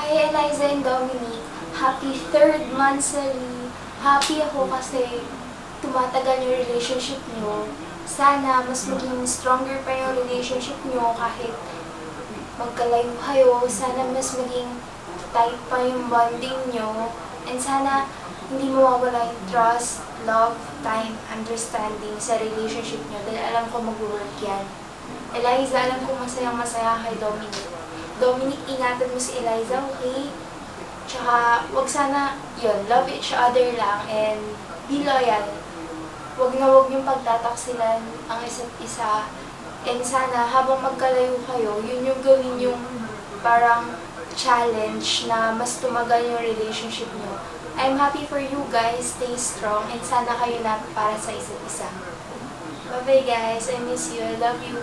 Hi Eliza and Dominic. Happy third monthsary. Happy ako kasi tumatagal yung relationship nyo. Sana mas maging stronger pa yung relationship nyo kahit magkalayo kayo. Sana mas maging tight pa yung bonding nyo. And sana hindi mawawala yung trust, love, time, understanding sa relationship nyo. Dahil alam ko mag-work yan. Eliza, alam ko masayang-masaya kay Dominic. Dominic, ingatan mo si Eliza, okay? Tsaka, wag sana, yun, love each other lang and be loyal. Wag na wag yung pagtataksilan ang isa't isa. And sana, habang magkalayo kayo, yun yung gawin yung parang challenge na mas tumagal yung relationship nyo. I'm happy for you guys. Stay strong and sana kayo na para sa isa't isa. Bye-bye guys. I miss you. I love you.